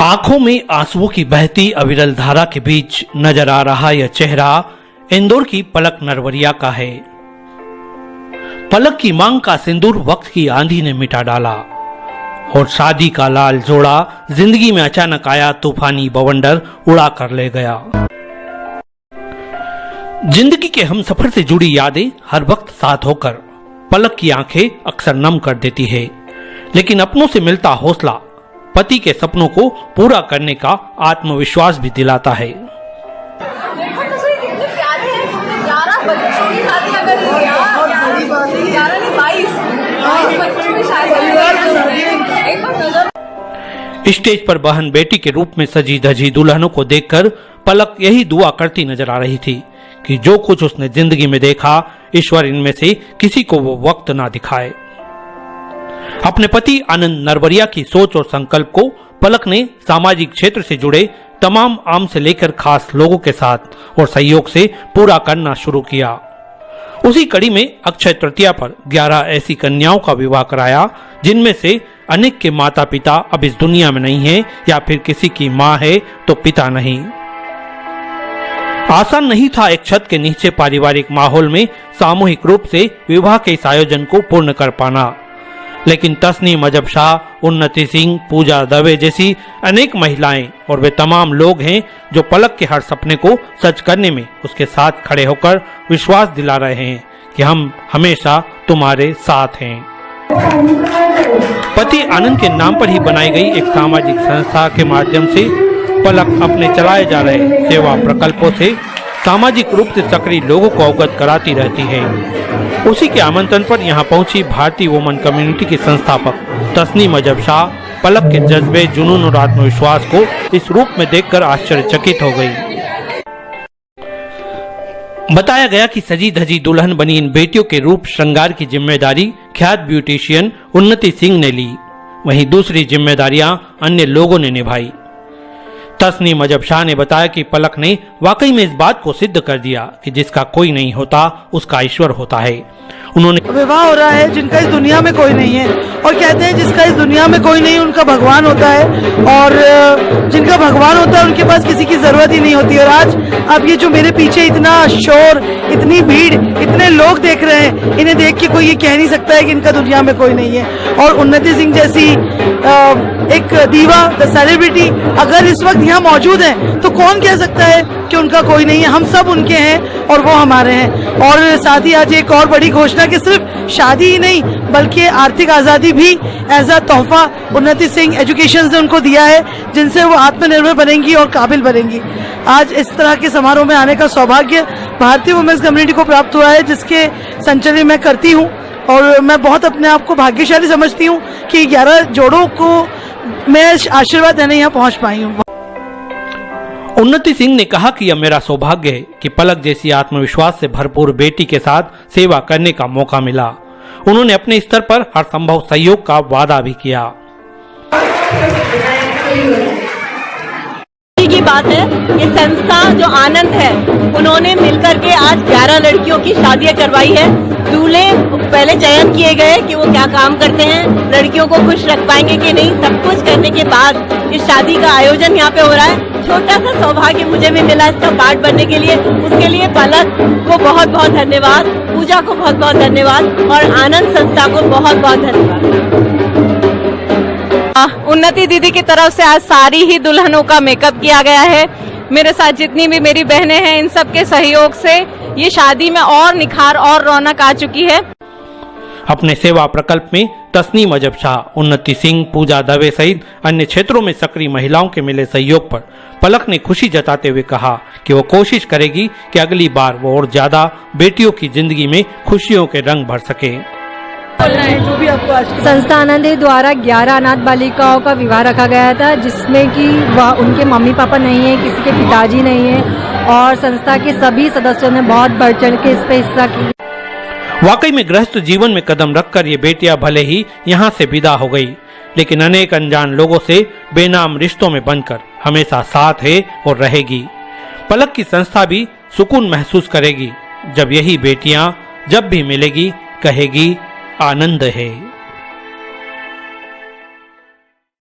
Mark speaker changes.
Speaker 1: आंखों में आंसुओं की बहती अविरल धारा के बीच नजर आ रहा यह चेहरा इंदौर की पलक नरवरिया का है। पलक की मांग का सिंदूर वक्त की आंधी ने मिटा डाला और शादी का लाल जोड़ा जिंदगी में अचानक आया तूफानी बवंडर उड़ा कर ले गया। जिंदगी के हम सफर से जुड़ी यादें हर वक्त साथ होकर पलक की आंखें अक्सर नम कर देती है, लेकिन अपनों से मिलता हौसला पति के सपनों को पूरा करने का आत्मविश्वास भी दिलाता है। स्टेज पर बहन बेटी के रूप में सजी धजी दुल्हनों को देखकर पलक यही दुआ करती नजर आ रही थी कि जो कुछ उसने जिंदगी में देखा, ईश्वर इनमें से किसी को वो वक्त ना दिखाए। अपने पति आनंद नरवरिया की सोच और संकल्प को पलक ने सामाजिक क्षेत्र से जुड़े तमाम आम से लेकर खास लोगों के साथ और सहयोग से पूरा करना शुरू किया। उसी कड़ी में अक्षय तृतीया पर 11 ऐसी कन्याओं का विवाह कराया जिनमें से अनेक के माता पिता अब इस दुनिया में नहीं है या फिर किसी की माँ है तो पिता नहीं। आसान नहीं था एक छत के नीचे पारिवारिक माहौल में सामूहिक रूप से विवाह के इस आयोजन को पूर्ण कर पाना, लेकिन तस्नीम अजब शाह, उन्नति सिंह, पूजा दवे जैसी अनेक महिलाएं और वे तमाम लोग हैं जो पलक के हर सपने को सच करने में उसके साथ खड़े होकर विश्वास दिला रहे हैं कि हम हमेशा तुम्हारे साथ हैं। पति आनंद के नाम पर ही बनाई गई एक सामाजिक संस्था के माध्यम से पलक अपने चलाए जा रहे सेवा प्रकल्पों से सामाजिक रूप से सक्रिय लोगों को अवगत कराती रहती है। उसी के आमंत्रण पर यहाँ पहुंची भारतीय वुमन कम्युनिटी की संस्थापक तस्नीम अजब शाह पलक के जज्बे, जुनून और आत्मविश्वास को इस रूप में देखकर आश्चर्यचकित हो गई। बताया गया कि सजी धजी दुल्हन बनी इन बेटियों के रूप श्रृंगार की जिम्मेदारी ख्यात ब्यूटिशियन उन्नति सिंह ने ली, वहीं दूसरी जिम्मेदारियां अन्य लोगों ने निभाई। तस्नीम अजब शाह ने बताया कि पलक ने वाकई में इस बात को सिद्ध कर दिया कि जिसका कोई नहीं होता उसका ईश्वर होता है। उन्होंने
Speaker 2: विवाह हो रहा है जिनका इस दुनिया में कोई नहीं है, और कहते हैं जिसका इस दुनिया में कोई नहीं उनका भगवान होता है, और जिनका भगवान होता है उनके पास किसी की जरूरत ही नहीं होती। और आज अब ये जो मेरे पीछे इतना शोर, इतनी भीड़, इतने लोग देख रहे हैं, इन्हें देख के कोई ये कह नहीं सकता है कि इनका दुनिया में कोई नहीं है। और उन्नति सिंह जैसी एक दीवा, द सेलिब्रिटी अगर इस वक्त यहाँ मौजूद है तो कौन कह सकता है कि उनका कोई नहीं है। हम सब उनके हैं और वो हमारे हैं। और साथ ही आज एक और बड़ी घोषणा कि सिर्फ शादी ही नहीं बल्कि आर्थिक आज़ादी भी एज अ तोहफा उन्नति सिंह एजुकेशन से उनको दिया है, जिनसे वो आत्मनिर्भर बनेंगी और काबिल बनेंगी। आज इस तरह के समारोह में आने का सौभाग्य भारतीय वुमेन्स कम्युनिटी को प्राप्त हुआ है, जिसके संचालन मैं करती हूँ, और मैं बहुत अपने आप को भाग्यशाली समझती हूँ कि 11 जोड़ों को मैं आशीर्वाद देने यहाँ पहुँच पाई हूँ।
Speaker 1: उन्नति सिंह ने कहा कि यह मेरा सौभाग्य है कि पलक जैसी आत्मविश्वास से भरपूर बेटी के साथ सेवा करने का मौका मिला। उन्होंने अपने स्तर पर हर संभव सहयोग का वादा भी किया।
Speaker 3: की बात है, ये संस्था जो आनंद है उन्होंने मिलकर के आज 11 लड़कियों की शादियां करवाई है। दूल्हे पहले चयन किए गए कि वो क्या काम करते हैं, लड़कियों को खुश रख पाएंगे कि नहीं, सब कुछ करने के बाद इस शादी का आयोजन यहाँ पे हो रहा है। छोटा सा सौभाग्य मुझे भी मिला इसका पार्ट बनने के लिए, उसके लिए पलक को बहुत बहुत धन्यवाद, पूजा को बहुत बहुत धन्यवाद और आनंद संस्था को बहुत बहुत धन्यवाद। उन्नति दीदी की तरफ से आज सारी ही दुल्हनों का मेकअप किया गया है। मेरे साथ जितनी भी मेरी बहनें हैं, इन सब के सहयोग से ये शादी में और निखार और रौनक आ चुकी है।
Speaker 1: अपने सेवा प्रकल्प में तस्नीम अजब शाह, उन्नति सिंह, पूजा दवे सहित अन्य क्षेत्रों में सक्रिय महिलाओं के मिले सहयोग पर पलक ने खुशी जताते हुए कहा कि वो कोशिश करेगी कि अगली बार वो और ज्यादा बेटियों की जिंदगी में खुशियों के रंग भर सके।
Speaker 2: जो भी आपको आज
Speaker 4: संस्था आनंद द्वारा 11 अनाथ बालिकाओं का विवाह रखा गया था, जिसमें कि वह उनके मम्मी पापा नहीं है, किसी के पिताजी नहीं है, और संस्था के सभी सदस्यों ने बहुत बढ़ चढ़ के इस पे हिस्सा किया।
Speaker 1: वाकई में गृहस्थ जीवन में कदम रखकर ये बेटियां भले ही यहाँ से विदा हो गई, लेकिन अनेक अनजान लोगों से बेनाम रिश्तों में बनकर हमेशा साथ है और रहेगी। पलक की संस्था भी सुकून महसूस करेगी जब यही बेटियां जब भी मिलेगी कहेगी आनंद है।